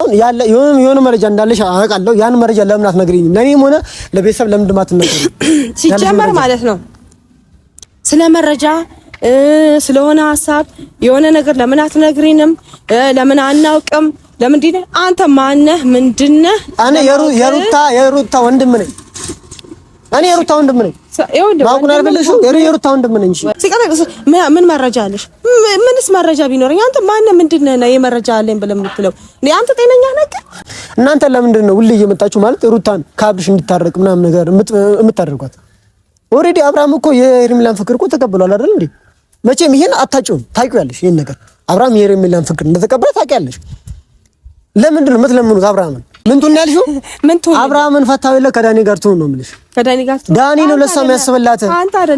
አሁን ያለ የሆነ መረጃ እንዳለሽ አውቃለሁ። ያን መረጃ ለምን አትነግሪኝም? ለኔም ሆነ ለቤተሰብ ለምን እንደማትነግሪኝ ሲጀመር ማለት ነው። ስለ መረጃ ስለሆነ ሐሳብ የሆነ ነገር ለምን አትነግሪንም? ለምን አናውቅም? ለምንድን ነው አንተ ማነህ? ምንድነህ? እኔ የሩታ ወንድም ነኝ። እኔ የሩታ ወንድም ነኝ። ማቁን አልበለሽው የሩታ ወንድም ነኝ። ሲቀጥል ምን መረጃ አለሽ? ምንስ መረጃ ቢኖርኝ አንተ ማነህ? ምንድነህ ነው የመረጃ አለኝ ብለህ የምትለው? አንተ ጤነኛ ነህ? እናንተ ለምንድን ነው ሁሌ እየመጣችሁ ማለት ሩታን ከአብርሽ እንድታረቅ ምናምን ነገር የምታደርጓት? ኦሬዲ አብርሃም እኮ የሄርሜላን ፍቅር እኮ ተቀብሏል አይደል እንዴ? መቼም ይሄን አታጭውም፣ ታውቂያለሽ። ይሄን ነገር አብርሃም የሄርሜላን ፍቅር እንደተቀበለ ታውቂያለሽ። ለምንድን ነው የምትለምኑት አብርሃምን? ምንቱን ያልሽው? ምንቱን አብርሃምን ፈታው የለ ከዳኒ ጋር ትሆን ነው የምልሽ። ከዳኒ ጋር ዳኒ ነው ለሷ የሚያስበላት፣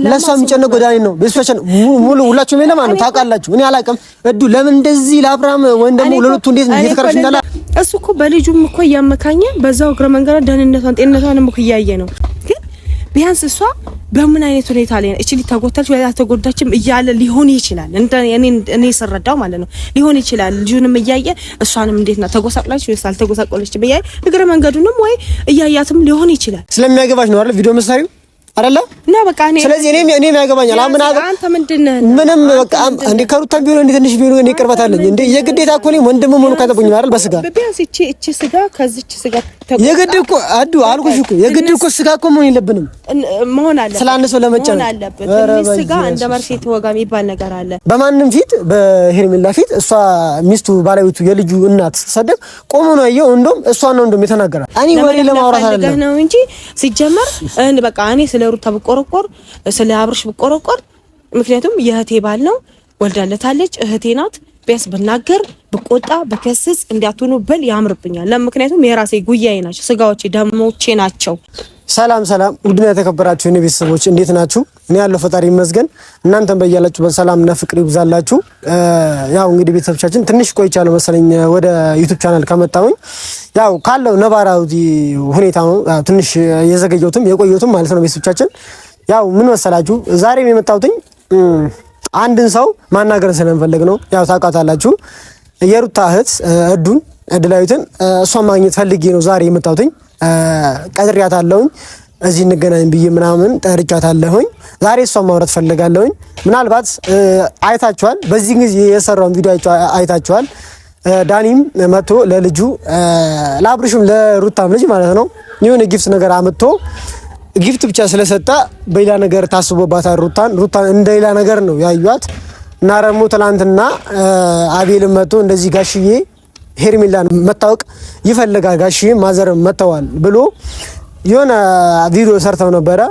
ለሷ የሚጨነቀው ዳኒ ነው። ቤተሰቦችን ሙሉ ሁላችሁም የለም ማለት ታውቃላችሁ። እኔ አላውቅም እዱ ለምን እንደዚህ ለአብርሃም ወይም ደግሞ ለሁለቱ እንዴት እየተከራከረች እንዳለ እሱ እኮ በልጁም እኮ እያመካኘ በዛው እግረ መንገድ ደህንነቷን ጤንነቷንም እኮ እያየ ነው። ግን ቢያንስ እሷ በምን አይነት ሁኔታ ላይ እቺ ልታጎታች ወይ አትጎዳችም እያለ ሊሆን ይችላል። እኔ ስረዳው ማለት ነው ሊሆን ይችላል። ልጁንም እያየ እሷንም እንዴት ነው ተጎሳቅላች ወይስ አልተጎሳቆለችም እያየ እግረ መንገዱንም ወይ እያያትም ሊሆን ይችላል። ስለሚያገባሽ ነው አይደል ቪዲዮ መሳሪው አይደለ እና በቃ ስለዚህ እኔም ያገባኛል። አንተ ምንድነህ ምንም በቃ እንዴ ከሩታም ቢሆን እንዴ ትንሽ ቢሆን እኔ ቅርበት አለኝ እንዴ የግዴታ እኮ ነው ወንድም መሆኑ ካተበኝ አይደል በስጋ ቢያንስ እቺ ስጋ ከዚች ስጋ የግድ እኮ አዱ አልኩሽ እኮ የግድ እኮ ስጋ እኮ መሆን የለብንም መሆን አለ ስላነሰው ለመጫን መሆን አለበት። ስጋ እንደ መርፌ ተወጋ የሚባል ነገር አለ። በማንም ፊት በሄርሜላ ፊት እሷ ሚስቱ ባለቤቱ የልጁ እናት ሰደብ ቆሞ ነው ያየው። እንደውም እሷ ነው እንደውም የተናገረ እኔ ወሬ ለማውራት አይደለም ነው እንጂ ሲጀመር በቃ እኔ ስለ ሩታ ብቆረቆር ስለ አብርሽ ብቆረቆር ምክንያቱም የእህቴ ባል ነው ወልዳለታለች እህቴ ናት። ቢያንስ ብናገር ብቆጣ በከስስ እንዲያቱኑ ብል ያምርብኛል። ለምክንያቱም የራሴ ጉያዬ ናቸው፣ ስጋዎቼ ደሞቼ ናቸው። ሰላም ውድና የተከበራችሁ የኔ ቤተሰቦች እንዴት ናችሁ? እኔ ያለው ፈጣሪ ይመስገን። እናንተም በያላችሁ በሰላምና ፍቅር ይብዛላችሁ። ያው እንግዲህ ቤተሰቦቻችን ትንሽ ቆይቻለሁ መሰለኝ ወደ ዩቲዩብ ቻናል ከመጣሁኝ። ያው ካለው ነባራዊ ሁኔታ ነው ትንሽ የዘገየሁትም የቆየሁትም ማለት ነው። ቤተሰቦቻችን ያው ምን መሰላችሁ ዛሬም የመጣሁትኝ አንድን ሰው ማናገር ስለምፈልግ ነው። ያው ታውቃታላችሁ የሩታ እህት እድላዊትን እሷን ማግኘት ፈልጌ ነው ዛሬ የመጣሁትኝ። ቀጥሬያታለሁኝ እዚህ እንገናኝ ብዬ ምናምን ጠርቻታለሁኝ። ዛሬ እሷን ማውራት ፈልጋለሁኝ። ምናልባት አይታችኋል፣ በዚህ ጊዜ የሰራውን ቪዲዮ አይታችኋል። ዳኒም መጥቶ ለልጁ ለአብርሽም ለሩታም ልጅ ማለት ነው የሆነ ጊፍት ነገር አመጥቶ ጊፍት ብቻ ስለሰጣ በሌላ ነገር ታስቦባታል። ሩታን እንደ ሌላ ነገር ነው ያዩት እና ደግሞ ትናንትና አቤል መጥቶ እንደዚህ ጋሽዬ ሄርሜላን መታወቅ ይፈልጋል ጋሽዬ ማዘር መተዋል ብሎ የሆነ ቪዲዮ ሰርተው ነበረ።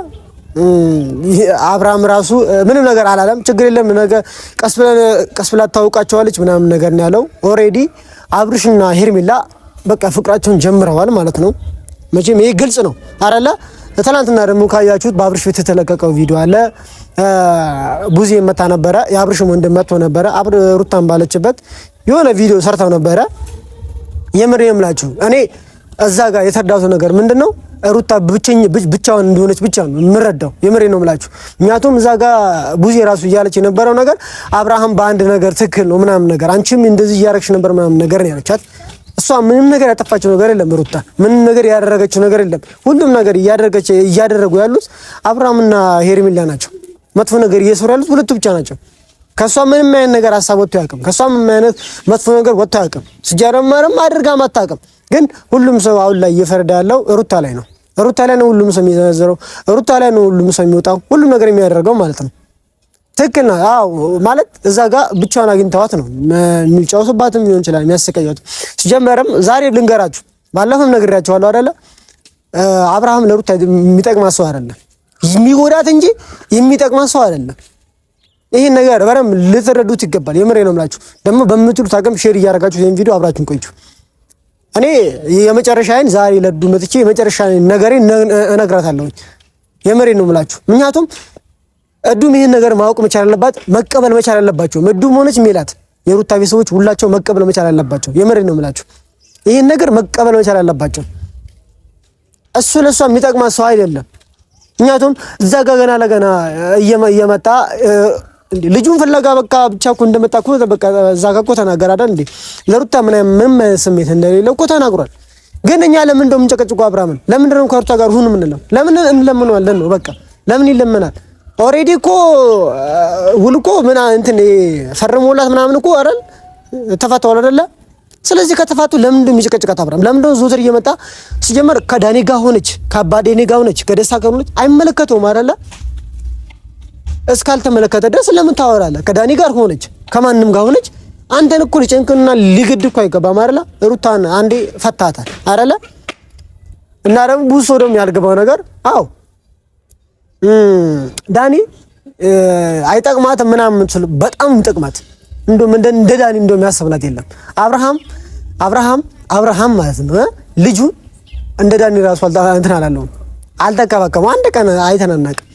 አብርሃም ራሱ ምንም ነገር አላለም። ችግር የለም ነገር ቀስ ብላ ታውቃቸዋለች ምናምን ነገር ነው ያለው። ኦሬዲ አብርሽና ሄርሜላ በቃ ፍቅራቸውን ጀምረዋል ማለት ነው። መቼም ይሄ ግልጽ ነው አይደለ? ትናንትና ደግሞ ካያችሁት በአብርሽ ቤት የተለቀቀው ቪዲዮ አለ። ቡዜ መታ ነበረ፣ የአብርሽ ወንድም መጥቶ ነበረ። ሩታን ባለችበት የሆነ ቪዲዮ ሰርተው ነበረ። የምር የምላችሁ እኔ እዛ ጋር የተረዳሁት ነገር ምንድነው ሩታ ብቻዋን እንደሆነች ብቻ ነው የምረዳው። የምሬ ነው የምላችሁ። ምክንያቱም እዛ ጋር ቡዜ ራሱ እያለች የነበረው ነገር አብርሃም በአንድ ነገር ትክክል ነው ምናምን ነገር አንቺም እንደዚህ እያረግሽ ነበር ምናምን ነገር ነው ያለቻት። እሷ ምንም ነገር ያጠፋችው ነገር የለም። ሩታ ምንም ነገር ያደረገችው ነገር የለም። ሁሉም ነገር እያደረጉ ያሉት አብርሃምና ሄርሜላ ናቸው። መጥፎ ነገር እየሰሩ ያሉት ሁለቱ ብቻ ናቸው። ከሷ ምንም አይነት ነገር ሐሳብ ወጥቶ ያውቅም። ከሷ ምንም አይነት መጥፎ ነገር ወጥቶ ያውቅም። ሲጀመርም አድርጋም አታውቅም። ግን ሁሉም ሰው አሁን ላይ እየፈረደ ያለው ሩታ ላይ ነው። ሩታ ላይ ነው ሁሉም ሰው የሚዘነዘረው። ሩታ ላይ ነው ሁሉም ሰው የሚወጣው፣ ሁሉም ነገር የሚያደርገው ማለት ነው። ትክክል ነው። አዎ ማለት እዛ ጋር ብቻዋን አግኝተዋት ነው የሚጫወቱባትም ሊሆን ይችላል የሚያሰቃዩት። ሲጀመርም ዛሬ ልንገራችሁ፣ ባለፈውም ነግሬያችኋለሁ አይደለ? አብርሃም ለሩታ የሚጠቅማት ሰው አይደለም፣ የሚጎዳት እንጂ የሚጠቅማት ሰው አይደለም። ይሄን ነገር በደምብ ልትረዱት ይገባል። የምሬ ነው የምላችሁ። ደግሞ በምትሉት አቅም ሼር እያደረጋችሁ ይሄን ቪዲዮ አብራችሁን ቆዩ። እኔ የመጨረሻዬን ዛሬ ለዱ መጥቼ የመጨረሻዬን ነገሬን እነግራታለሁ። የምሬ ነው የምላችሁ። ምክንያቱም እዱም ይሄን ነገር ማወቅ መቻል አለባት፣ መቀበል መቻል አለባቸው። እዱም ሆነች ሜላት የሩታ ቤተሰቦች ሁላቸው መቀበል መቻል አለባቸው። የምሬ ነው የምላችሁ። ይሄን ነገር መቀበል መቻል አለባቸው። እሱ ለሷ የሚጠቅማት ሰው አይደለም። ምክንያቱም እዛ ጋር ገና ለገና እየመጣ እንዴ ልጁን ፍለጋ በቃ ብቻ እኮ እንደመጣ እኮ በቃ እዛ ጋር እኮ ተናገረ አይደል እንዴ ለሩታ ምንም ስሜት እንደሌለው እኮ ተናግሯል። ግን እኛ ለምን እንደው የምንጨቀጭቀው አብርሃምን ለምን ነው ከሩታ ጋር ሁን የምንለው? ለምን እንለምነዋለን ነው በቃ ለምን ይለመናል? ኦሬዲ እኮ ውል እኮ ምን እንትን ፈርሞላት ምናምን እኮ አይደል ተፋተዋል አይደለ? ስለዚህ ከተፋቱ ለምን እንደሚጨቀጭቃት አብርሃም ለምን እንደው ዞትር እየመጣ ሲጀመር ከዳኒ ጋር ሆነች ከአባዴኔ ጋር ሆነች ከደስታ ጋር ሆነች አይመለከተውም አይደለ? እስካልተመለከተ ድረስ ለምን ታወራለህ? ከዳኒ ጋር ሆነች ከማንም ጋር ሆነች አንተን እኮ ሊጨንቅና ሊግድ እኮ አይገባም አይደለ? ሩታን አንዴ ፈታታል አይደለ? እና ደግሞ ብዙ ሰው ደግሞ ያልገባው ነገር አዎ ዳኒ አይጠቅማት ምናምን ስለ በጣም ጥቅማት እንደ ዳኒ እንደሚያስብላት የለም። አብርሃም ማለት ነው ልጁ እንደ ዳኒ ራሱ እንትን አላለው አልተከባከበው አንድ ቀን አይተናናቅም።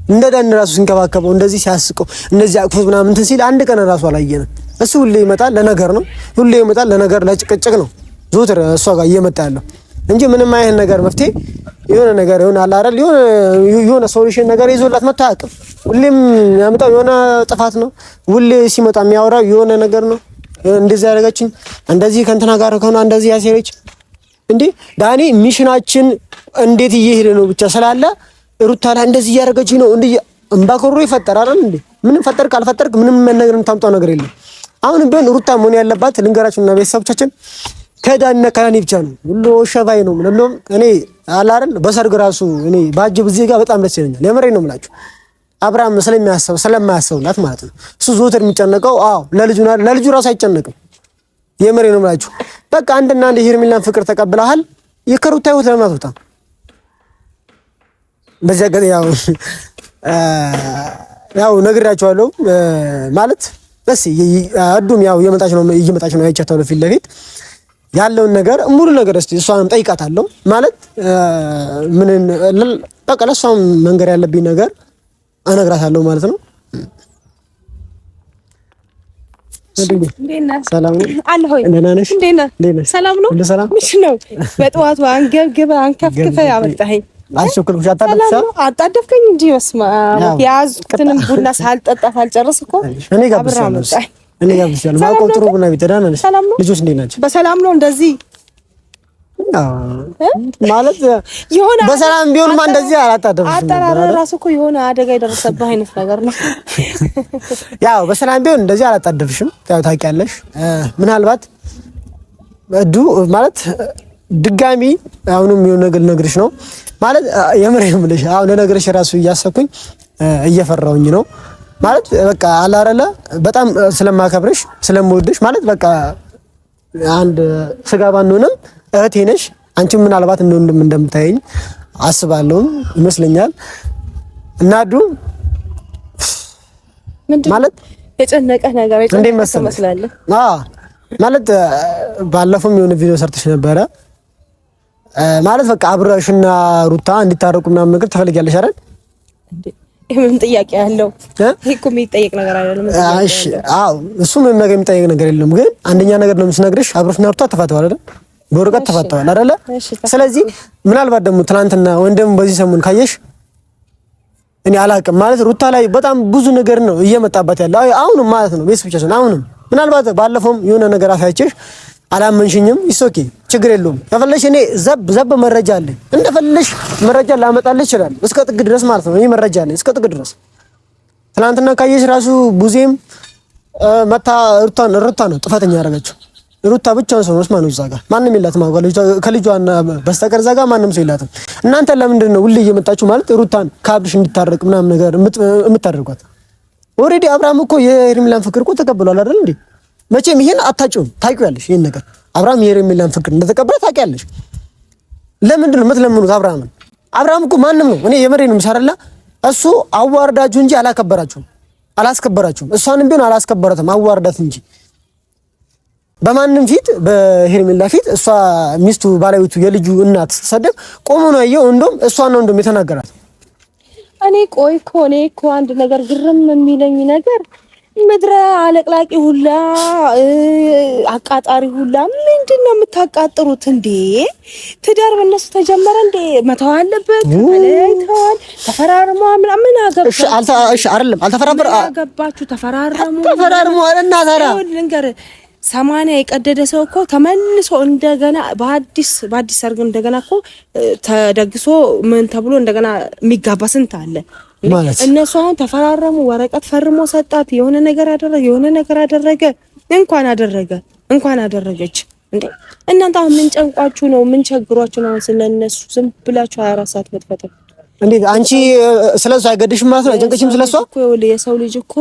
እንደ ዳኒ ራሱ ሲንከባከበው እንደዚህ ሲያስቀው እንደዚህ አቅፎት ምናምን እንትን ሲል አንድ ቀን ራሱ አላየንም። እሱ ሁሌ ይመጣል ለነገር ነው፣ ሁሌ ይመጣል ለነገር ለጭቅጭቅ ነው ዞትር እሷ ጋር እየመጣ ያለው እንጂ ምንም አይነት ነገር መፍትሄ የሆነ ነገር የሆነ አለ አይደል የሆነ ሶሉሽን ነገር ይዞላት መጥቶ አያውቅም። ሁሌም ያመጣው የሆነ ጥፋት ነው። ሁሌ ሲመጣ የሚያወራው የሆነ ነገር ነው። እንደዚህ ያደረገችኝ እንደዚህ ከእንትና ጋር ከሆነ እንደዚህ ያሴረች እንዴ ዳኒ ሚሽናችን እንዴት እየሄደ ነው ብቻ ስላለ ሩታ ላይ እንደዚህ እያደረገች ነው እንዴ እምባኮሮ ይፈጠራል እንዴ ምንም ፈጠርክ አልፈጠርክ ምንም ነገር የምታምጣው ነገር የለም። አሁን ቢሆን ሩታ መሆን ያለባት ልንገራችሁና ቤተሰቦቻችን ከዳኒና ከዳኒ ብቻ ነው። ሁሉ ሸባይ ነው ምንም እኔ አለ አይደል በሰርግ ራሱ እኔ ባጅብ እዚህ ጋር በጣም ደስ ይለኛል። የምሬን ነው የምላችሁ አብርሃም ስለማያስብላት ማለት ነው። እሱ ዞትር የሚጨነቀው አዎ ለልጁ ራሱ አይጨነቅም። የምሬን ነው የምላችሁ በቃ አንድና አንድ ሄርሜላን ፍቅር ተቀብለሃል የከሩታ ህይወት ለምን አትወጣም? በዚያ ገ ያው ነግራችኋለሁ ማለት በስ አዱም ያው እየመጣች ነው አይቻታለሁ ፊት ለፊት ያለውን ነገር ሙሉ ነገር እስቲ እሷንም ጠይቃታለሁ ማለት ምን በቃ ለሷም መንገር ያለብኝ ነገር እነግራታለሁ ማለት ነው። ሰላም ነው አለ ሆይ እንደናነሽ ሰላም ነው ምንሽ ነው በጠዋቱ አንገብግበ አንከፍክፈ ያመጣኸኝ አሽኩልኩሽ አጣደፍከኝ እንጂ በስማ ያዝኩትንም ቡና ሳልጠጣ ሳልጨርስ እኮ እኔ ጋብቻለሁ ማቆ ጥሩ ቡና ቤት ደህና ነሽ? ልጆች እንዴት ናቸው? በሰላም ነው እንደዚህ ማለት የሆነ በሰላም ቢሆንማ እንደዚህ አላጣደፍሽም። አጠራራ ራሱ እኮ የሆነ አደጋ የደረሰብህ አይነት ነገር ነው። ያው በሰላም ቢሆን እንደዚህ አላጣደፍሽም። ያው ታውቂያለሽ ምናልባት ማለት ድጋሚ አሁንም የሆነ ነገር ነግርሽ ነው ማለት የምሬም ልሽ አሁን ለነገርሽ ራሱ እያሰብኩኝ እየፈራውኝ ነው ማለት በቃ አላረለ በጣም ስለማከብርሽ ስለምወድሽ ማለት በቃ አንድ ስጋ ባንሆንም እህቴ ነሽ። አንቺም ምናልባት እንደምታየኝ አስባለሁ ይመስለኛል። እናዱ ማለት የጨነቀ ነገር መስላለህ ማለት ባለፈው የሆነ ቪዲዮ ሰርተሽ ነበረ ማለት በቃ አብረሽና ሩታ እንድታረቁ ምናምን ነገር ትፈልጊያለሽ አይደል እንዴ? ምን ጥያቄ ያለው እኮ የሚጠየቅ ነገር አይደለም። እሺ አዎ እሱ ምንም ነገር የሚጠየቅ ነገር የለም። ግን አንደኛ ነገር ነው የምስነግርሽ አብረሽና ሩታ ተፋተዋል አይደል? በወረቀት ተፋተዋል አይደል? ስለዚህ ምናልባት ደግሞ ትናንትና ወንድም በዚህ ሰሞን ካየሽ እኔ አላውቅም ማለት ሩታ ላይ በጣም ብዙ ነገር ነው እየመጣባት ያለው አሁንም ማለት ነው ቤት ብቻ ነው አሁንም ምናልባት ባለፈውም የሆነ ነገር አሳይቼሽ አላመንሽኝም። ይሶኪ ችግር የለውም። ከፈለሽ እኔ ዘብ መረጃ አለኝ እንደፈለሽ መረጃ ላመጣልሽ ይችላል እስከ ጥግ ድረስ ማለት ነው። እኔ መረጃ አለኝ እስከ ጥግ ድረስ። ትናንትና ካየሽ ራሱ ቡዜም መታ ሩታ ነው ጥፋተኛ ያደረገችው። ሩታ ብቻዋን ሰው ነው ማለት ነው። ጋር ማንም የላትም ከልጇና በስተቀር እዛ ጋር ማንም ሰው የላትም። እናንተ ለምንድን ነው ሁሌ እየመጣችሁ ማለት ሩታን ከአብርሽ እንድታረቅ ምናምን ነገር የምታደርጓት? ኦሬዲ አብርሃም እኮ የሄርሜላን ፍቅር እኮ ተቀብሏል አይደል እንዴ? መቼም ይሄን አታጭውም ታውቂያለሽ። ይሄን ነገር አብርሃም የሄርሜላን ፍቅር እንደተቀበለ ታውቂያለሽ። ለምንድን ነው የምትለምኑት አብርሃምን? አብርሃም እኮ ማንም ነው። እኔ የመሬን ምሳረላ እሱ አዋርዳችሁ እንጂ አላስከበራችሁም። እሷንም ቢሆን አላስከበራትም አዋርዳት እንጂ በማንም ፊት በሄርሜላ ፊት እሷ ሚስቱ ባለቤቱ የልጁ እናት ስትሰደብ ቆሞ ነው ያየው። እንደውም እሷን ነው እንደውም የተናገራት። እኔ እኮ አንድ ነገር ግርም የሚለኝ ነገር ምድረ አለቅላቂ ሁላ አቃጣሪ ሁላ ምንድነው የምታቃጥሩት እንዴ? ትዳር በእነሱ ተጀመረ እንዴ? መተው አለበት ተለያይተዋል፣ ተፈራርሙ ምን አገባችሁ? እሺ አይደለም አገባችሁ፣ ተፈራርሙ አለና ታዲያ ልንገር 80 የቀደደ ሰው እኮ ተመልሶ እንደገና በአዲስ ሰርግ እንደገና እኮ ተደግሶ ምን ተብሎ እንደገና የሚጋባ ስንት አለ። እነሱ አሁን ተፈራረሙ፣ ወረቀት ፈርሞ ሰጣት፣ የሆነ ነገር አደረገ፣ እንኳን አደረገች እንዴ! እናንተ አሁን ምን ጨንቋችሁ ነው? ምን ቸግሯችሁ ነው? ስለነሱ ዝም ብላችሁ 24 ሰዓት መጥፈጠፍ እንዴ? አንቺ ስለሷ አይገድሽም ማለት ነው? አይጨንቅሽም ስለሷ? የሰው ልጅ እኮ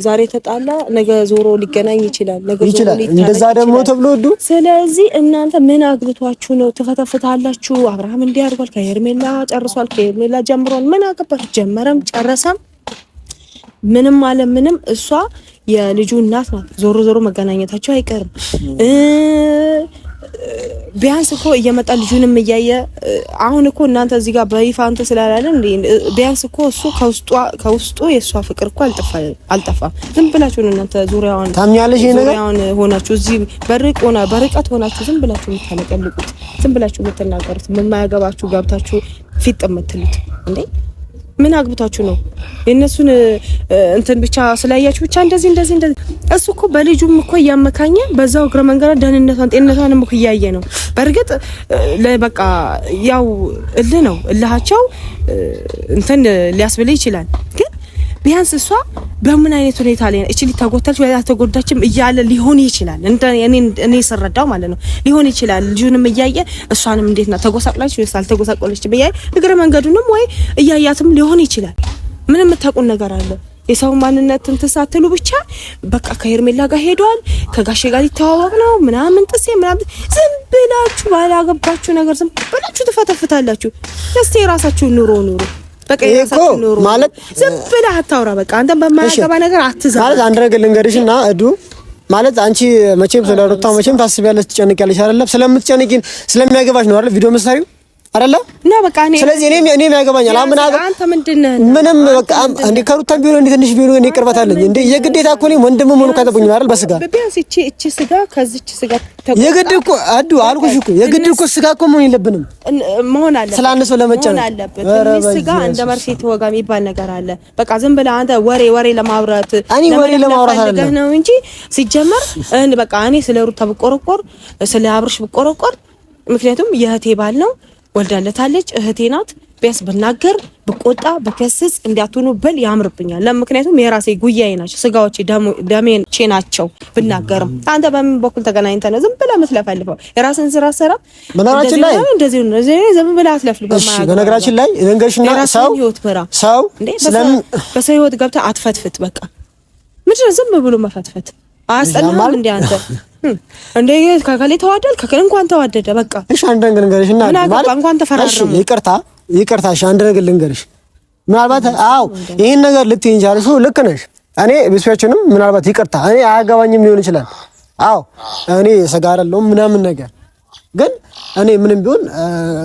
ዛሬ ተጣላ ነገ ዞሮ ሊገናኝ ይችላል። እንደዛ ደግሞ ተብሎ ወዱ። ስለዚህ እናንተ ምን አግብቷችሁ ነው ትፈተፍታላችሁ? አብርሃም እንዲያርጓል፣ ከሄርሜላ ጨርሷል፣ ከሄርሜላ ጀምሯል። ምን አገባት? ጀመረም ጨረሰም ምንም አለ ምንም እሷ የልጁ እናት ናት። ዞሮ መገናኘታቸው አይቀርም። ቢያንስ እኮ እየመጣ ልጁንም እያየ አሁን እኮ እናንተ እዚህ ጋር በይፋ አንተ ስላላለን ቢያንስ እኮ እሱ ከውስጡ የሷ ፍቅር እኮ አልጠፋም። ዝም ብላችሁ እናንተ ዙሪያውን ታምኛለሽ? ይሄ ነገር ዙሪያውን ሆናችሁ እዚህ በርቀት ሆናችሁ ዝም ብላችሁ የምታለቀልቁት፣ ዝም ብላችሁ የምትናገሩት፣ የማያገባችሁ ገብታችሁ ፊት የምትሉት እንዴ ምን አግብታችሁ ነው? የነሱን እንትን ብቻ ስላያችሁ ብቻ እንደዚህ እሱ እኮ በልጁም እኮ እያመካኘ በዛው እግረ መንገድ ደህንነቷን ጤንነቷን እኮ እያየ ነው። በርግጥ ለበቃ ያው ነው እልሃቸው እንትን ሊያስብል ይችላል። ግን ቢያንስ እሷ በምን አይነት ሁኔታ ላይ እቺ ሊታጎታች ወይ አልተጎዳችም እያለ ሊሆን ይችላል። እኔ ስረዳው ማለት ነው ሊሆን ይችላል። ልጁንም እያየ እሷንም እንዴት ነው ተጎሳቅላች ወይ አልተጎሳቆለች በያይ እግረ መንገዱንም ወይ እያያትም ሊሆን ይችላል። ምንም የምታውቁን ነገር አለ? የሰው ማንነት እንትሳትሉ ብቻ በቃ ከሄርሜላ ጋር ሄዷል፣ ከጋሼ ጋር ሊተዋወቅ ነው ምናምን ጥሴ ምናምን ዝም ብላችሁ ባላገባችሁ ነገር ዝም ብላችሁ ትፈተፍታላችሁ። እስቲ የራሳችሁ ኑሮ በቃ የራሳችሁ ኑሮ ማለት ዝም ብለህ አታውራ። በቃ አንተም በማያገባ ነገር አትዘራ ማለት አንድ ነገር ልንገርሽና እዱ ማለት አንቺ መቼም ስለሩታ መቼም ታስቢያለሽ፣ ትጨንቂያለሽ አይደለም? ስለምትጨንቂን ስለሚያገባሽ ነው አይደል ቪዲዮ መስሪው አይደለ? እና በቃ ስለዚህ እኔም ያገባኛል። አንተ ምንድነህ ምንም በቃ እንደ ከሩታ ቢሆን እንደ ትንሽ ቢሆን እኔ ቅርበት አለኝ እንደ የግዴታ እኮ እኔ ወንድም ሆኖ ካጠቡኝ አይደል? በስጋ ቢያንስ እቺ ስጋ ከዚች ስጋ የግድ እኮ አዱ አልኩሽ እኮ የግድ እኮ ስጋ እኮ መሆን የለብንም መሆን አለበት ስላነሰው ለመጫን አለበት። ስጋ እንደ መርፌት ወጋ የሚባል ነገር አለ። በቃ ዝም ብለህ አንተ ወሬ ለማውራት አይደለም ነው እንጂ ሲጀመር በቃ እኔ ስለ ሩታ ብቆረቆር ስለ አብርሽ ብቆረቆር ምክንያቱም የእህቴ ባል ነው ወልዳለታለች፣ እህቴ ናት። ቢያንስ ብናገር ብቆጣ በከስስ እንዲያቱኑ ብል ያምርብኛል። ለምክንያቱም የራሴ ጉያዬ ናቸው፣ ስጋዎቼ ደሜቼ ናቸው። ብናገርም አንተ በምን በኩል ተገናኝተህ ነው ዝም ብለህ የምትለፈልፈው? የራስን ስራ ሰራ በነገራችን ላይ እንደዚህ ነው ዝም ብለህ አትለፍልፈው። እሺ በነገራችን ላይ ልንገርሽና ሰው በሰው ህይወት ገብተህ አትፈትፍት። በቃ ምንድን ነው ዝም ብሎ መፈትፈት? አያስጠላም እንዴ አንተ? እንዴ ከከሌ ተዋደል ከከሌ እንኳን ተዋደደ በቃ እሺ አንድ ነገር ልንገርሽና ማለት እንኳን ተፈራረሙ። እሺ ይቅርታ እሺ አንድ ነገር ልንገርሽ። ምናልባት ይሄን ነገር ልትይኝ ቻልሽ፣ ልክ ነሽ። እኔ ቢስያችንም ምናልባት ይቅርታ እኔ አያገባኝም ሊሆን ይችላል። እኔ ሰጋ አይደለሁም ምናምን ነገር ግን እኔ ምንም ቢሆን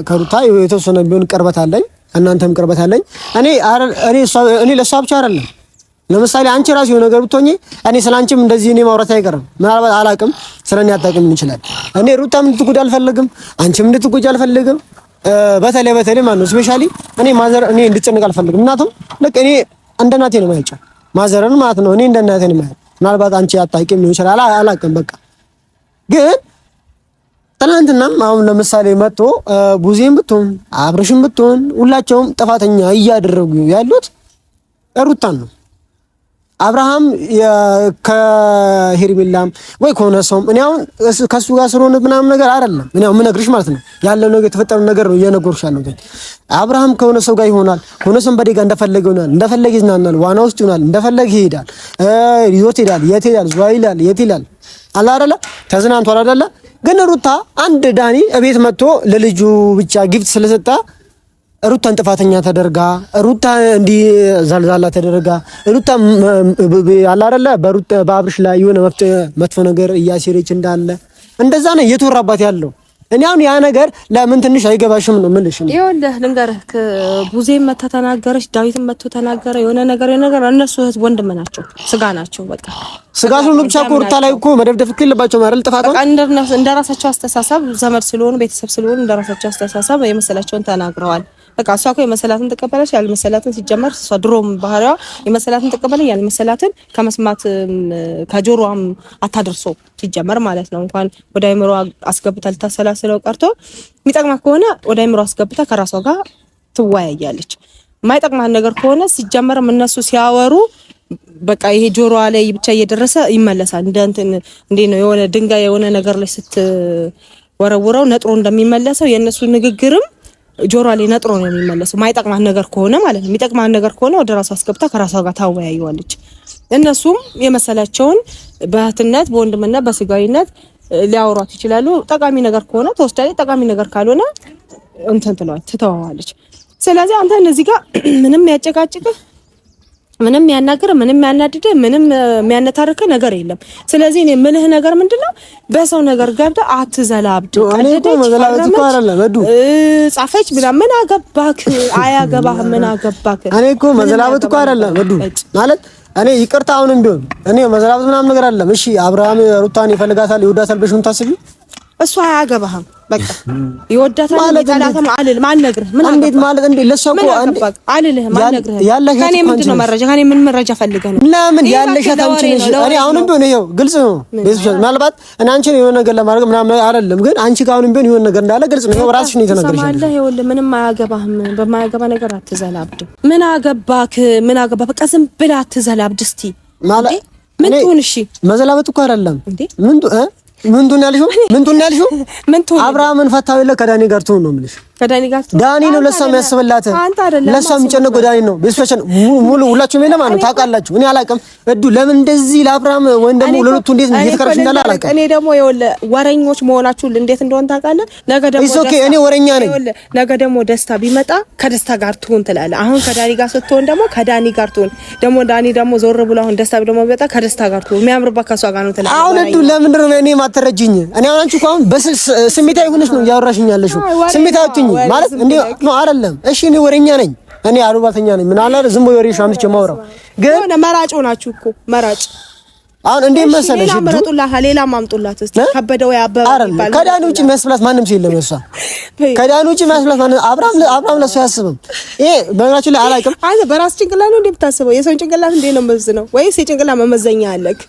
ከሩታ የተወሰነ ቢሆን ቅርበት አለኝ፣ እናንተም ቅርበት አለኝ። እኔ ለሷ ብቻ አይደለም። ለምሳሌ አንቺ ራስ የሆነ ነገር ብትሆኚ እኔ ስላንቺም እንደዚህ እኔ ማውራት አይቀርም። ምናልባት አላቅም ስለኔ አታውቅም ይችላል። እኔ ሩታም እንድትጎዳ አልፈልግም፣ አንቺም እንድትጎጂ አልፈልግም። በተለይ ማለት ነው ስፔሻሊ እኔ እንድትጨነቅ አልፈልግም። እናቱም ልክ እኔ እንደ እናቴ ነው የማያቸው ማዘርን ማለት ነው። እኔ እንደ እናቴ ነው የማያቸው። ምናልባት አንቺ አታውቂም ሊሆን ይችላል፣ አላቅም። በቃ ግን ትናንትናም አሁን ለምሳሌ መጥቶ ቡዜም ብትሆን አብርሽም ብትሆን ሁላቸውም ጥፋተኛ እያደረጉ ያሉት ሩታን ነው። አብርሃም ከሄርሜላም ወይ ከሆነ ሰውም እኔ አሁን ከሱ ጋር ስለሆነ ምናምን ነገር አይደለም። እኔ አሁን ምነግርሽ ማለት ነው ያለው ነገር የተፈጠረው ነገር ነው እየነገርኩሽ ያለው። ግን አብርሃም ከሆነ ሰው ጋር ይሆናል፣ ከሆነ ሰው በደጋ እንደፈለገ ይሆናል፣ እንደፈለገ ይዝናናል፣ ዋና ውስጥ ይሆናል፣ እንደፈለገ ይሄዳል፣ ይዞት ይሄዳል፣ የት ይሄዳል፣ ዙዋ ይላል፣ የት ይላል አለ አይደለ? ተዝናንቷል አይደለ? ግን ሩታ አንድ ዳኒ እቤት መጥቶ ለልጁ ብቻ ጊፍት ስለሰጣ ሩታን ጥፋተኛ ተደርጋ ሩታ እንዲ ዛልዛላ ተደርጋ ሩታ አለ አይደለ በአብርሽ ላይ የሆነ መጥፎ ነገር እያሲረች እንዳለ እንደዛ ነው እየተወራባት ያለው። እኔ አሁን ያ ነገር ለምን ትንሽ አይገባሽም ነው የምልሽ። ይኸውልህ ልንገርህ፣ ቡዜም መታ ተናገረች፣ ዳዊትም መጥቶ ተናገረ። የሆነ ነገር እነሱ እህት ወንድም ናቸው፣ ስጋ ናቸው። በቃ ስጋ ስለሆኑ ብቻ እኮ ሩታ ላይ እኮ መደብደብ የለባቸውም አይደል? ጥፋቱ በቃ እንደራሳቸው አስተሳሰብ ዘመድ ስለሆኑ ቤተሰብ ስለሆኑ እንደራሳቸው አስተሳሰብ የመሰላቸውን ተናግረዋል። በቃ እሷ እኮ የመሰላትን ተቀበለች፣ ያልመሰላትን ሲጀመር እሷ ድሮም ባህሪዋ የመሰላትን ተቀበለች፣ ያልመሰላትን ከመስማት ከጆሮዋም አታደርሶ ሲጀመር ማለት ነው። እንኳን ወደ አይምሮ አስገብታ ልታሰላስለው ቀርቶ የሚጠቅማት ከሆነ ወደ አይምሮ አስገብታ ከራሷ ጋር ትወያያለች። የማይጠቅማት ነገር ከሆነ ሲጀመርም እነሱ ሲያወሩ በቃ ይሄ ጆሮዋ ላይ ብቻ እየደረሰ ይመለሳል። እንዴ ነው የሆነ ድንጋይ የሆነ ነገር ላይ ስትወረውረው ነጥሮ እንደሚመለሰው የእነሱ ንግግርም ጆሮ ላይ ነጥሮ ነው የሚመለሰው። ማይጠቅማት ነገር ከሆነ ማለት ነው። የሚጠቅማት ነገር ከሆነ ወደ ራሷ አስገብታ ከራሷ ጋር ታወያዩዋለች። እነሱም የመሰላቸውን በእህትነት በወንድምነት በስጋዊነት ሊያወሯት ይችላሉ። ጠቃሚ ነገር ከሆነ ተወስዳለች፣ ጠቃሚ ነገር ካልሆነ ትተዋዋለች። ስለዚህ አንተ እነዚህ ጋር ምንም ያጨቃጭቅህ ምንም ያናገር ምንም ያናድድ ምንም የሚያነታርከ ነገር የለም። ስለዚህ እኔ ምልህ ነገር ምንድነው በሰው ነገር ገብተህ አትዘላብድ። እኔ እኮ መዘላብድ እኮ አይደለም እዱ ጻፈች ብላ ምን አገባክ? አያገባህ ምን አገባክ? እኔ እኮ መዘላብድ እኮ አይደለም እዱ ማለት እኔ ይቅርታ አሁንም ቢሆን እኔ መዘላብድ ምናምን ነገር አይደለም። እሺ አብርሃም ሩታን ይፈልጋታል ይወዳታል ብለሽ ታስቢ እሱ አያገባህም። በቃ ይወዳታል ይጠላታል አልልም አልነግርህም። ምን እንዴት ማለት እንዴ ለሰው እኮ አልልህም አልነግርህም። ከኔ ምንድነው መረጃ ከኔ ምን መረጃ ፈልገህ ነው? ለምን ያለሽ አታምጪኝ? እኔ አሁንም ቢሆን ይኸው ግልጽ ነው። ምናልባት እና አንቺን የሆነ ነገር ለማድረግ ምናምን አይደለም፣ ግን አንቺ ጋር አሁንም ቢሆን የሆነ ነገር እንዳለ ግልጽ ነው። ራስሽ ነው የተናገርሽ። ሰማለህ? ይኸውልህ ምንም አያገባህም። በማያገባ ነገር አትዘላብድ። ምን አገባክ? ምን አገባ? በቃ ዝም ብለህ አትዘላብድ። እስቲ ማለት ምን ትሁን? እሺ መዘላበጥ እኮ አይደለም ምንቱን ያልሽው አብርሃምን ፈታው የለ ከዳኒ ጋር ትሆን ነው የምልሽ። ከዳኒ ጋር ዳኒ ነው ለሷ የሚያስብላት፣ ለሷ የሚጨነቀው ዳኒ ነው። ቤተሰቦችን ሙሉ ሁላችሁም የለም ማለት ታውቃላችሁ። እኔ አላውቅም እዱ ለምን እንደዚህ ለአብርሃም ወይም ደግሞ ለሉቱ እንዴት እየተከራሽ እንዳለ አላውቅም። እኔ ደግሞ ይኸውልህ ወረኞች መሆናችሁ እንዴት እንደሆነ ታውቃለህ። ነገ ደግሞ እኔ ወረኛ ነኝ። ነገ ደግሞ ደስታ ቢመጣ ከደስታ ጋር ትሆን ትላለህ። አሁን ከዳኒ ጋር ስትሆን ደግሞ ከዳኒ ጋር ትሆን ደግሞ ዳኒ ደግሞ ዞር ብሎ አሁን ደስታ ደግሞ ቢመጣ ከደስታ ጋር ትሆን የሚያምርባት ከሷ ጋር ነው ትላለህ። አሁን እዱ ለምንድን ነው እኔ ማተረጅኝ? እኔ አሁን አንቺ እኮ አሁን ስሜታዊ ሆነሽ ነው እያወራሽኝ ያለሽው። ስሜታዊ ማለት እንዴ ነው አይደለም? እሺ እኔ ወሬኛ ነኝ፣ እኔ አሉባተኛ ነኝ። ምን አለ ዝም ብሎ ወሬሽ አምጥቼ ማውራው ግን መራጭ ሆናችሁ እኮ መራጭ። አሁን እንዴ መሰለሽ አመጡላት ሌላ ማምጡላት እስቲ ከበደው ያበባ ይባላል። ከዳኒ ውጪ የሚያስብላት ማንም ሰው የለም። እሷ ከዳኒ ውጪ የሚያስብላት ማንም አብርሃም ለሱ ያስብም። ይሄ በእናችሁ ላይ አላውቅም። አንተ በራስ ጭንቅላት ነው እንዴ የምታስበው? የሰውን ጭንቅላት እንዴ ነው መዝነው ወይስ የጭንቅላት መመዘኛ አለክ?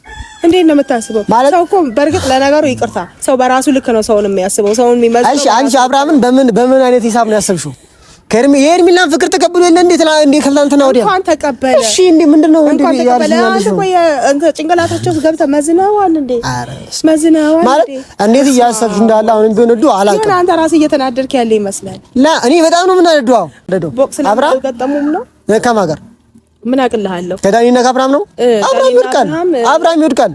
እንዴት ነው የምታስበው? ሰው እኮ በእርግጥ ለነገሩ ይቅርታ ሰው በራሱ ልክ ነው ሰውን የሚያስበው ሰውን የሚመዝነው። እሺ አንቺ አብርሃምን በምን አይነት ሂሳብ ነው ያሰብሽው? የሄርሜላን ፍቅር ተቀብሎ የለ እንዴት ከትላንትና ወዲያ እንኳን ተቀበለ። እሺ እንዴ ምንድነው እንዴ ያልሽ? አንተ ጭንቅላታቸው ገብተህ መዝነዋል እንዴ? መዝነዋል ማለት እንዴት እያሰብሽ እንዳለ አሁንም ቢሆን እዱ አላውቅም። አንተ ራስህ እየተናደድክ ያለ ይመስላል። እኔ በጣም ነው የምናደደው። አብርሃም ገጠሙም ነው ከማን ጋር ምን አቅልሃለሁ? ከዳኒና ከአብርሃም ነው። አብርሃም ይወድቃል።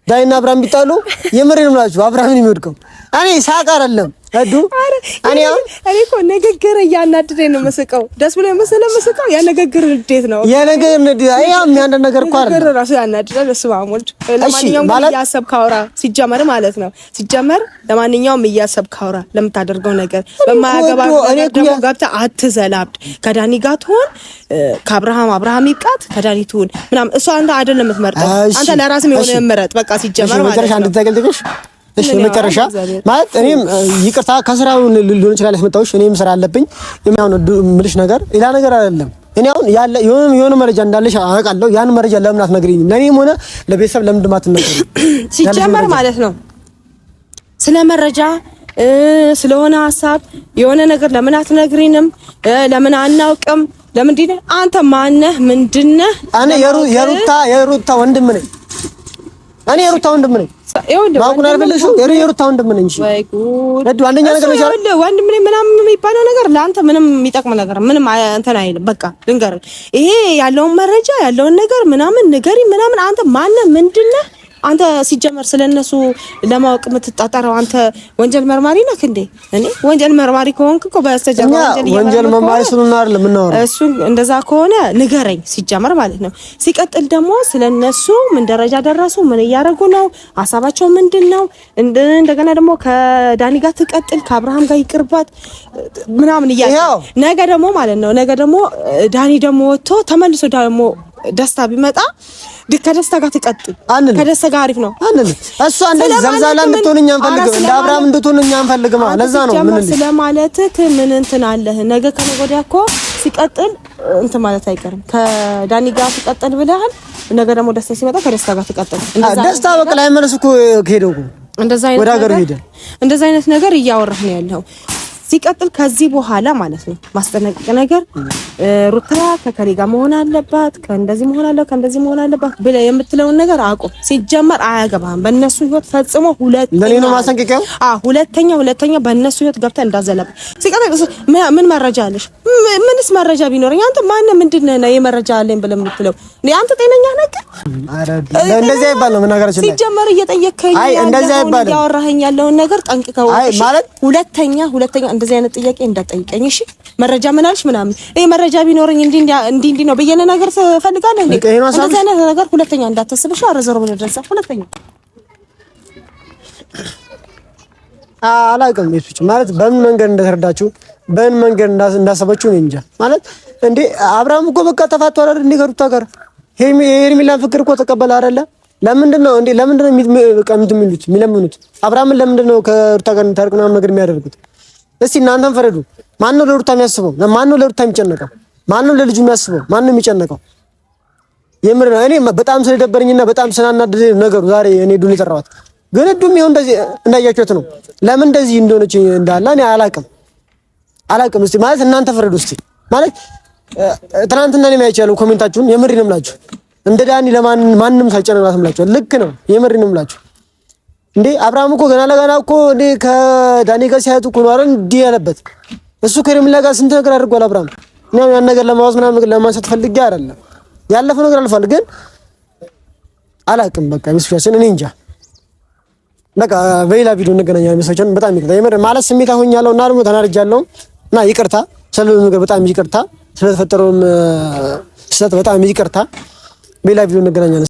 ዳኒና አብርሃም ቢጣሉ የምሬን ነው የምላችሁ አብርሃምን የሚወድቀው። እኔ ሳቅ አይደለም እዱ እኔ እኮ ንግግር እያናደደኝ ነው የምስቀው። ደስ ብሎ የምስቀው ያ ንግግር እንዴት ነው ያ ነገር የሚያንደ ነገር እኮ አይደለም። ንግግር ራሱ ያናደዳል። እሱ ባሞልድ ለማንኛውም እያሰብክ አውራ ሲጀመር ማለት ነው። ሲጀመር ለማንኛውም እያሰብክ አውራ ለምታደርገው ነገር በማያገባ ነገር ደግሞ ገብተህ አትዘላብድ። ከዳኒ ጋር ትሆን ከአብርሃም ይብቃት ከዳኒ ትሆን ምናምን እሱ አንተ አይደለም የምትመርጠው። አንተ ለራስህ የሆነ ምረጥ በቃ ሲጀመር ማለት ነው። እሺ መጨረሻ ማለት እኔም ይቅርታ ከስራው ሊሆን ይችላል ያስመጣሁሽ። እኔም ስራ አለብኝ። የሚያውን ምልሽ ነገር ሌላ ነገር አይደለም። እኔ አሁን ያለ የሆነ መረጃ እንዳለሽ አውቃለሁ። ያን መረጃ ለምን አትነግሪኝም? ለኔም ሆነ ለቤተሰብ ለምን ማትነግሪኝ? ሲጀመር ማለት ነው ስለ መረጃ ስለሆነ ሐሳብ የሆነ ነገር ለምን አትነግሪንም? ለምን አናውቅም? ለምንድን ነው አንተ ማነህ? ምንድነህ? እኔ የሩታ ወንድም ነኝ። እኔ የሩታ ወንድም ነኝ። ማቁን አርበለሽ የሩታ ወንድም ነኝ። እሺ ወይ ጉድ እዱ አንደኛ ነገር ነው ይችላል። ወንድም ነኝ ምናምን የሚባለው ነገር ለአንተ ምንም የሚጠቅም ነገር ምንም እንትን አይልም። በቃ ልንገርህ፣ ይሄ ያለውን መረጃ ያለውን ነገር ምናምን ንገሪ ምናምን። አንተ ማነህ? ምንድነህ? አንተ ሲጀመር ስለነሱ ለማወቅ የምትጣጣረው አንተ ወንጀል መርማሪ ነህ እንዴ? እኔ ወንጀል መርማሪ ከሆንክ እኮ በስተጀርባ ወንጀል መርማሪ ስለሆነ አይደል የምናወራው። እሱ እንደዛ ከሆነ ንገረኝ ሲጀመር ማለት ነው። ሲቀጥል ደግሞ ስለነሱ ምን ደረጃ ደረሱ? ምን እያደረጉ ነው? ሀሳባቸው ምንድነው? እንደገና ደግሞ ከዳኒ ጋር ትቀጥል ከአብርሃም ጋር ይቅርባት ምናምን እያለ ነገ ደግሞ ማለት ነው ነገ ደግሞ ዳኒ ደግሞ ወጥቶ ተመልሶ ደግሞ ደስታ ቢመጣ ከደስታ ጋር ትቀጥል። ከደስታ ጋር አሪፍ ነው አንል እሷ እንደዚህ ዘልዛላ እንድትሆን እኛ እንፈልግም፣ እንደ አብርሃም እንድትሆን እኛ እንፈልግም። ለዛ ነው ምን ስለማለትህ ምን እንትን አለህ? ነገ ከነገ ወዲያ እኮ ሲቀጥል እንትን ማለት አይቀርም። ከዳኒ ጋር ትቀጥል ብለሃል። ነገ ደግሞ ደስታ ሲመጣ ከደስታ ጋር ትቀጥል። ደስታ በቃ ላይ መልስ እኮ ሄደው እንደዛ አይነት ነገር እያወራህ ነው ያለው። ሲቀጥል ከዚህ በኋላ ማለት ነው ማስጠነቀቅ ነገር ሩታ ከከሪ ጋር መሆን አለባት፣ ከእንደዚህ መሆን አለባት፣ ከእንደዚህ መሆን አለባት ብለህ የምትለውን ነገር አቁም። ሲጀመር አያገባህም። በእነሱ ህይወት ፈጽሞ ሁለተኛ በእነሱ ህይወት ገብተህ እንዳዘለብ። ሲቀጥል ምን መረጃ አለሽ? ምንስ መረጃ ቢኖረኝ አንተ ማነው ምንድነው የመረጃ አለኝ ብለህ የምትለው? አንተ ጤነኛ ነህ? እንደዚህ አይባልም። ምን ነገር ይችላል? ሲጀመር እየጠየከኝ ያወራኸኝ ያለውን ነገር ጠንቅቀው ማለት ሁለተኛ እንደዚህ አይነት ጥያቄ እንዳጠይቀኝ እሺ። መረጃ ምን አልሽ ምናምን መረጃ ቢኖርኝ እንዲ ነው በየነ ነገር ፈልጋለህ እንዴ? እንደዚህ አይነት ነገር ሁለተኛ እንዳታስብሽ። አረዘሮ ወደዛ ሁለተኛ አላውቅም። እሱ ማለት በምን መንገድ እንደተረዳችሁ በምን መንገድ እንዳሰበችሁ ነው እንጃ። ማለት እንዴ አብርሃም እኮ በቃ ተፋቷል አይደል? እንዴ ከሩታ ጋር ሄርሜላን ፍቅር እኮ ተቀበለ አይደለ? ለምንድነው የሚለምኑት? አብርሃምን ለምንድነው ከሩታ ጋር ታርቅ ምናምን ነገር የሚያደርጉት? እስቲ እናንተም ፈረዱ። ማን ነው ለሩታ የሚያስበው? ማን ነው ለሩታ የሚጨነቀው? ማን ነው ለልጁ የሚያስበው? ማን ነው የሚጨነቀው? የምር ነው። እኔ በጣም ስለደበረኝና በጣም ስላናደደኝ ነገሩ ዛሬ እኔ ዱን የጠራኋት ግን ዱም ይሁን እንደዚህ እንዳያችሁት ነው። ለምን እንደዚህ እንደሆነች እንዳለ እኔ አላውቅም። እስቲ ማለት እናንተ ፈረዱ። እስቲ ማለት ትናንትና ነው የሚያቻለው ኮሜንታችሁን። የምር ነው የምላችሁ እንደ ዳኒ ለማንም ሳይጨነቃት ምላችሁ ልክ ነው። የምር ነው የምላችሁ እንዴ አብርሃም እኮ ገና ለገና እኮ እንዴ ከዳኒ ጋር ሲያዩት እኮ ነው አይደል እንዲህ ያለበት። እሱ ከሄርሜላ ጋር ስንት ነገር አድርጓል አብርሃም። እኛም ያን ነገር ለማዋዝ ምናምን ለማንሳት ፈልጌ አይደለም። ያለፈው ነገር አልፏል። ግን አላውቅም በቃ ሚስፋችን እኔ እንጃ። በቃ በሌላ ቪዲዮ እንገናኛለን። ሚስፋችን በጣም ይቅርታ የምር ማለት ስሜት አሁኛለሁ እና ደግሞ ተናድጃለሁ እና ይቅርታ ስለዚህ ነገር በጣም ይቅርታ ስለተፈጠረውም ስህተት በጣም ይቅርታ። በሌላ ቪዲዮ እንገናኛለን።